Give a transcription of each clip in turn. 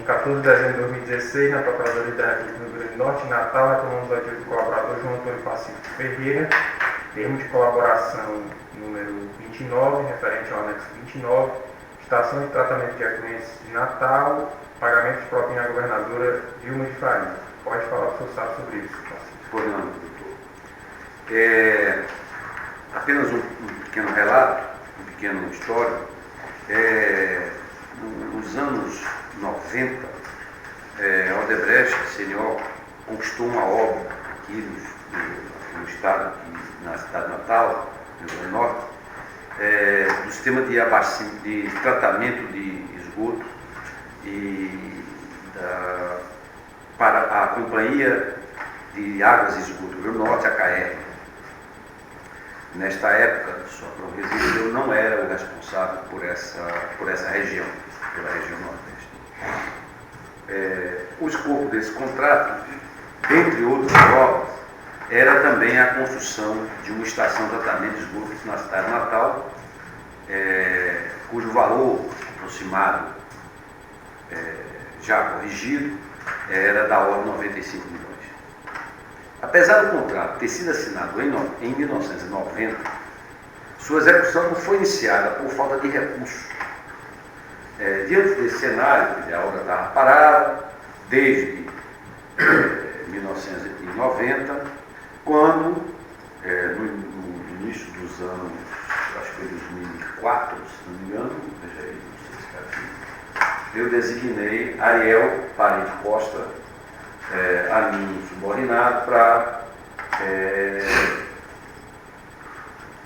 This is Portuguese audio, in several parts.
14 de dezembro de 2016, na Procuradoria da República do Rio Grande do Norte, em Natal, retomamos aqui do colaborador João Antônio Pacífico Ferreira, termo de colaboração número 29, referente ao anexo 29, estação de tratamento de efluentes de Natal, pagamento de propina à governadora Vilma de Faria. Pode falar o que o senhor sabe sobre isso, Pacífico. Pois não, doutor. Apenas um pequeno relato, um pequeno histórico. Nos anos 90, a Odebrecht, CNO, conquistou uma obra aqui no estado, na cidade natal, no Rio Grande do Norte, do sistema de tratamento de esgoto para a Companhia de Águas e Esgoto do Rio Grande do Norte, a CAER. Nesta época, só para o registro, eu não era o responsável por essa região, pela região Nordeste. O escopo desse contrato, dentre outras obras, era também a construção de uma estação de tratamento de esgoto na cidade natal, cujo valor aproximado, já corrigido, era da ordem de 95 milhões. Apesar do contrato ter sido assinado em 1990, sua execução não foi iniciada por falta de recursos. Diante desse cenário, a obra estava parada desde 1990, quando, no início dos anos, acho que foi 2004, se não me engano, veja aí, não sei se está aqui, eu designei Ariel Parente Costa, a mim subordinado, para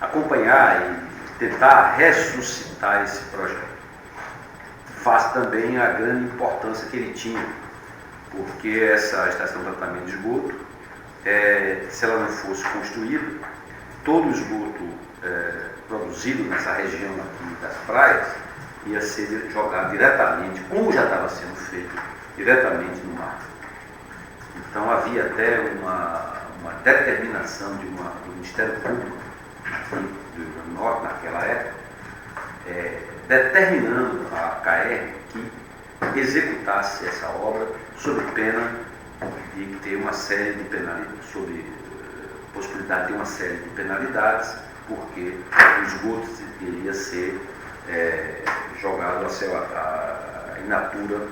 acompanhar e tentar ressuscitar esse projeto. Face também a grande importância que ele tinha, porque essa estação de tratamento de esgoto, se ela não fosse construída, todo o esgoto produzido nessa região aqui das praias ia ser jogado diretamente, como já estava sendo feito, diretamente no mar. Então havia até uma determinação do Ministério Público aqui do Rio Grande do Norte, naquela época, determinando a CAER que executasse essa obra sob pena de ter uma série de penalidades, sob possibilidade de ter uma série de penalidades, porque o esgoto iria ser jogado a céu in natura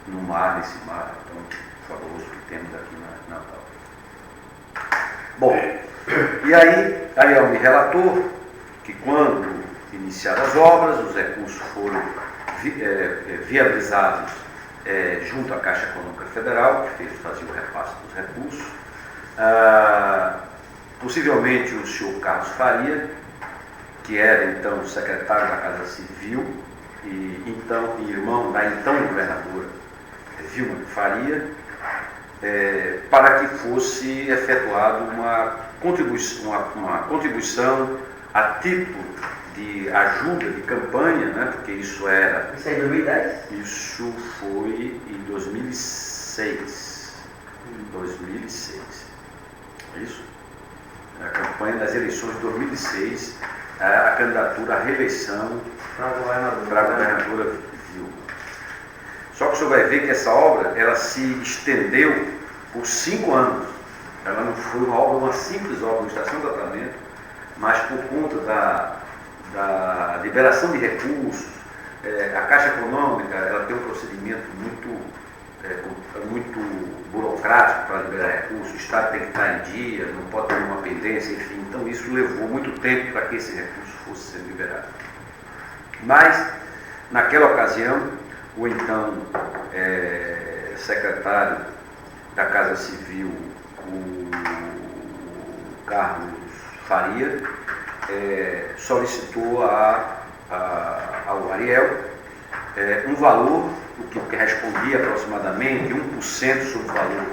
no mar, nesse mar tão fabuloso que temos aqui na Natal. Bom, e aí Ariel me relatou que quando iniciadas as obras, os recursos foram viabilizados junto à Caixa Econômica Federal, que fazia o repasse dos recursos. Possivelmente o senhor Carlos Faria, que era então secretário da Casa Civil e irmão da então governadora Vilma de Faria, para que fosse efetuada uma contribuição a título de ajuda, de campanha, né, porque isso era... Isso é em 2010? Isso foi em 2006. 2006. É isso? A campanha das eleições de 2006, a candidatura à reeleição para a governadora Vilma. Só que o senhor vai ver que essa obra, ela se estendeu por 5 anos. Ela não foi uma simples obra de estação de tratamento, mas por conta da liberação de recursos, a Caixa Econômica, ela tem um procedimento muito burocrático para liberar recursos, o Estado tem que estar em dia, não pode ter uma pendência, enfim. Então isso levou muito tempo para que esse recurso fosse sendo liberado. Mas, naquela ocasião, o então secretário da Casa Civil, o Carlos Faria, solicitou ao Ariel um valor, o que respondia aproximadamente 1% sobre o valor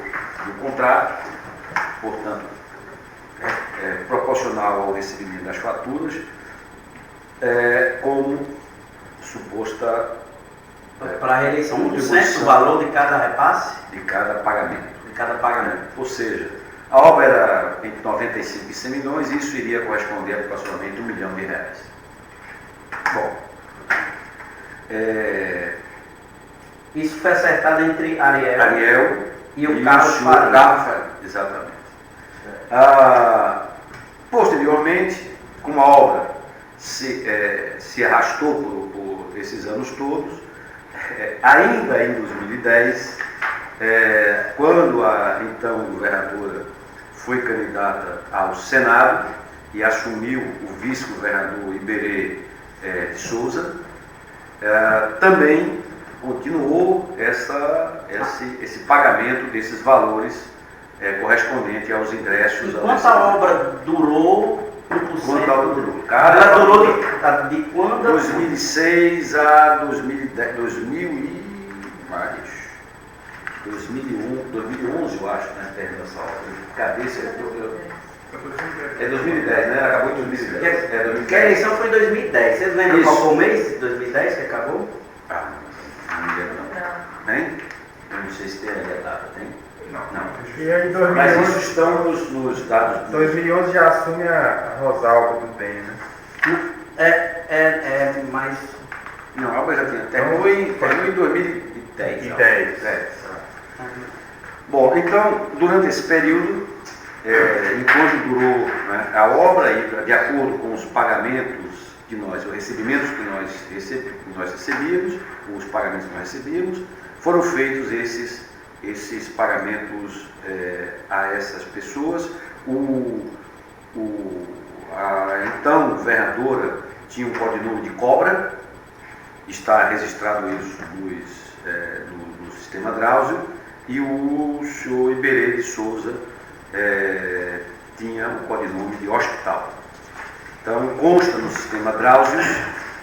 do contrato, portanto, proporcional ao recebimento das faturas, como suposta para a reeleição, 1% do valor de cada repasse? De cada pagamento. De cada pagamento. Ou seja, a obra era entre 95 e 100 milhões e isso iria corresponder a aproximadamente R$1 milhão. Bom, Isso foi acertado entre Ariel e o Carlos Faria. Faria, exatamente. Posteriormente, como a obra se arrastou por esses anos todos, ainda em 2010, quando a então governadora foi candidata ao Senado e assumiu o vice-governador Iberê de Souza, também continuou esse pagamento desses valores correspondente aos ingressos. Enquanto a obra durou, 1%? Quanto a obra durou? Ela durou de quando? 2006 a 2010, 2011, eu acho, né? Termina essa obra. Cadê esse? É 2010, né? Acabou em 2010. Porque a eleição foi em 2010. Vocês lembram qual foi o mês de 2010 que acabou? Não me lembro não. Tem? Eu não sei se tem ali a data, tem? Não. E aí, Mas 2011, isso estão nos dados. 2011 já assume a Rosalba do DEM, né? Mas... Não, a obra já tinha. Terminou em 2010. E 10. Bom, então, durante esse período, enquanto durou, né, a obra, de acordo com os pagamentos os recebimentos que nós recebíamos, os pagamentos que nós recebíamos, foram feitos esses pagamentos a essas pessoas. A então governadora tinha um codinome de Cobra, está registrado isso no sistema Drauzio, e o senhor Iberê de Souza tinha o codinome de Hospital. Então, consta no sistema Drauzio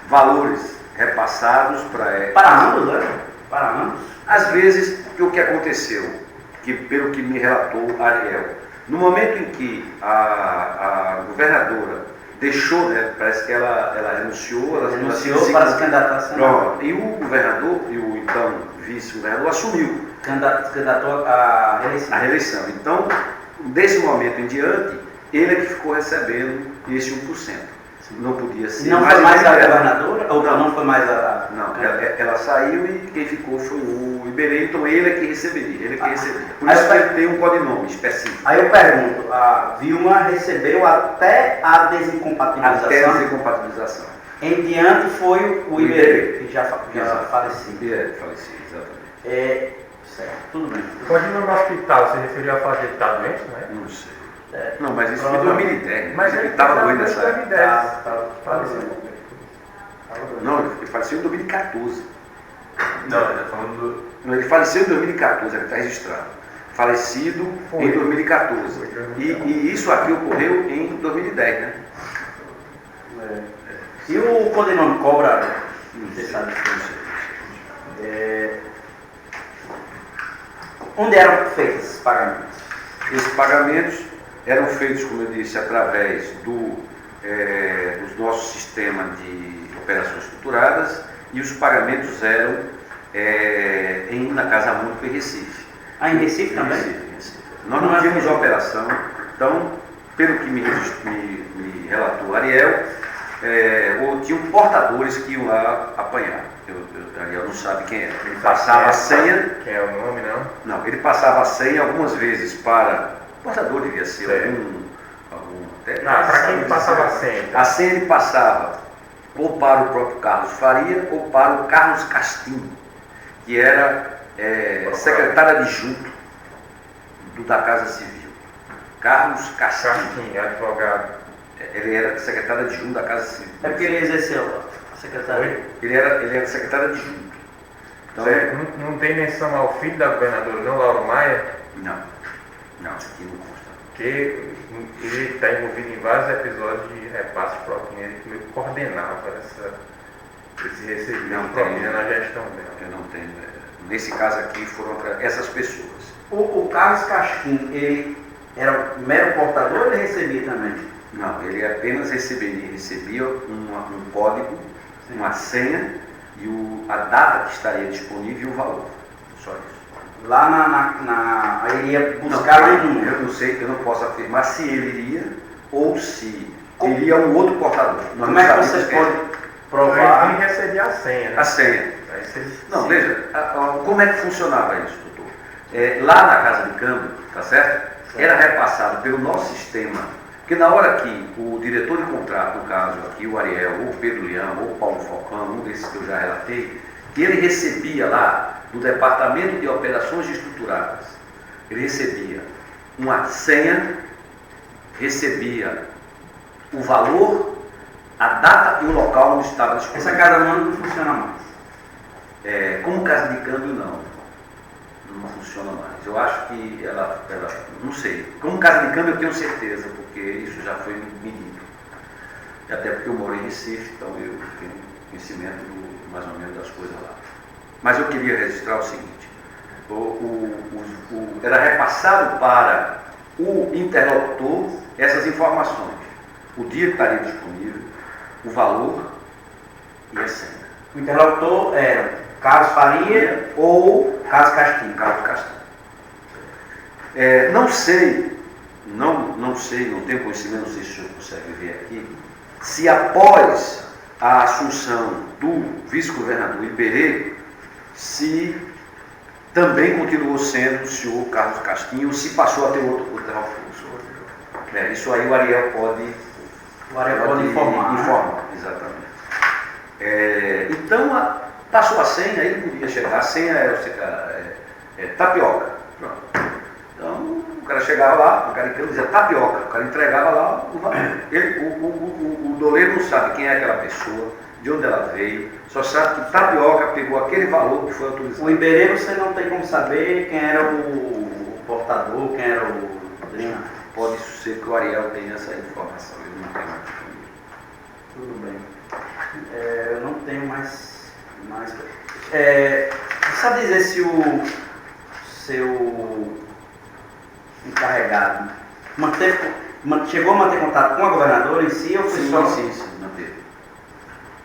valores repassados para ambos, né? Para ambos. Às vezes, o que aconteceu, pelo que me relatou Ariel, no momento em que a governadora deixou, né, parece que ela renunciou Para se candidatar a senador. E o governador, e o então vice-governador, assumiu candidatou a reeleição. Então, desse momento em diante, ele é que ficou recebendo esse 1%. Não podia ser. Não foi mais a governadora? Ou não foi mais a. Não, ela saiu e quem ficou foi o Iberê, então ele é que receberia. Por isso que ele tem um codinome específico. Aí eu pergunto, a Vilma recebeu até a desincompatibilização? Até a desincompatibilização. Em diante foi o Iberê, que já faleceu. Falecido, exatamente. Certo, tudo bem. Pode ir no hospital, você referiu a falar que ele está doente, não é? Não sei. Não, mas isso foi em 2010. Mas ele estava doente nessa época. 2010. Faleceu. Não, ele faleceu em 2014. Não, ele está falando do... Não, ele faleceu em 2014, ele está registrado. Falecido em 2014. E isso aqui ocorreu em 2010, né? E o codinome Cobra? Você sabe? Onde eram feitos esses pagamentos? Esses pagamentos eram feitos, como eu disse, através do nosso sistema de operações estruturadas, e os pagamentos eram na Casa Múnica em Recife. Em Recife também? Em Recife. Nós não tínhamos operação, então, pelo que me relatou Ariel, tinham portadores que iam lá apanhar. Ariel não sabe quem era. Ele passava a senha. Quem é o nome, não? Não, ele passava a senha algumas vezes para. O portador devia ser Para quem passava a senha? A senha ele passava ou para o próprio Carlos Faria ou para o Carlos Castim, que era secretário adjunto da Casa Civil. Carlos Castim, advogado. Ele era secretário adjunto da Casa Civil. É porque ele exerceu a secretaria. Ele era secretário adjunto. Então, não tem menção ao filho da governadora, não, Lauro Maia? Não, isso aqui não consta. Porque ele está envolvido em vários episódios de repasse de propina, ele meio que coordenava esse recebimento de propina na gestão dela. Eu não tenho. Nesse caso aqui foram essas pessoas. O Carlos Castim, ele era mero portador ou ele recebia também? Não, ele apenas recebia um código, uma senha e a data que estaria disponível e o valor. Só isso. Lá ele ia buscar lá em número. Eu não sei, eu não posso afirmar se ele iria ou se iria um outro portador. Como é que vocês podem provar? Ele recebia a senha, né? A senha. Aí vocês... Não, veja, como é que funcionava isso, doutor? Lá na casa de câmbio, tá certo? Era repassado pelo nosso sistema, porque na hora que o diretor de contrato, no caso aqui o Ariel, ou o Pedro Leão, ou o Paulo Falcão, um desses que eu já relatei, ele recebia lá do Departamento de Operações Estruturadas, ele recebia uma senha, recebia o valor, a data e o local onde estava disponível. Essa casa não funciona mais. Como casa de câmbio, não funciona mais. Eu acho que ela, não sei. Como casa de câmbio eu tenho certeza, porque isso já foi medido. E até porque eu moro em Recife, então eu tenho conhecimento mais ou menos das coisas lá. Mas eu queria registrar o seguinte, era repassado para o interlocutor essas informações. O dia que estaria disponível, o valor e a senha. O interlocutor era Carlos Faria ou Carlos Castilho? Carlos Castilho. Não sei, não tenho conhecimento, não sei se o senhor consegue ver aqui, se após a assunção do vice-governador Iberê, se também continuou sendo o senhor Carlos Castilho ou se passou a ter outro interlocutor. Isso aí o Ariel pode informar. Exatamente. Então, passou a senha, ele podia chegar, a senha era tapioca. Pronto. Então, o cara chegava lá, o cara dizia tapioca, o cara entregava lá o valor. O doleiro não sabe quem é aquela pessoa, de onde ela veio, só sabe que tapioca pegou aquele valor que foi autorizado. O Iberê você não tem como saber quem era o portador, quem era o... Pode ser que o Ariel tenha essa informação, eu não tenho mais disponível. Tudo bem. Eu não tenho mais... Sabe dizer se o seu encarregado chegou a manter contato com a governadora em si ou foi só... Sim, manteve.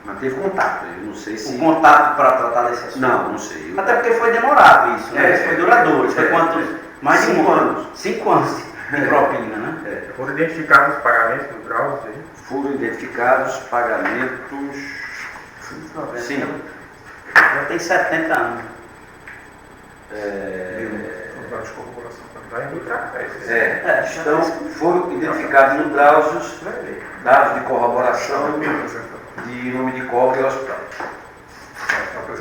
Manteve contato, eu não sei se... O contato para tratar desse assunto? Não sei. Até porque foi demorado isso, né? Foi duradouro. Foi quantos? Mais de 5 anos. 5 anos de propina, né? Foram identificados os pagamentos do Drauzio aí? Foram identificados pagamentos... Sim. Já tem 70 anos. Foram identificados no Drauzio dados de corroboração de nome de cobre e hospital.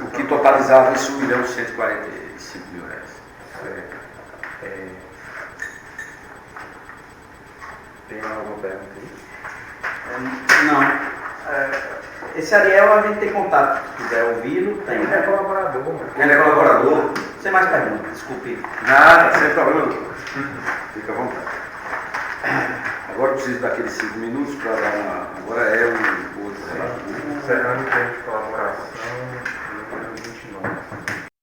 O que totalizava isso R$ 1.145.000. Tem alguma pergunta aí? Não. Esse Ariel a gente tem contato, se quiser ouvi-lo, tem. Ele é colaborador, mano. Ele é colaborador. Sem mais perguntas, desculpe. Nada, sem problema. Fica à vontade. Agora eu preciso daqueles 5 minutos para dar uma. Agora é o outro. Encerrando o tempo de colaboração, número 29.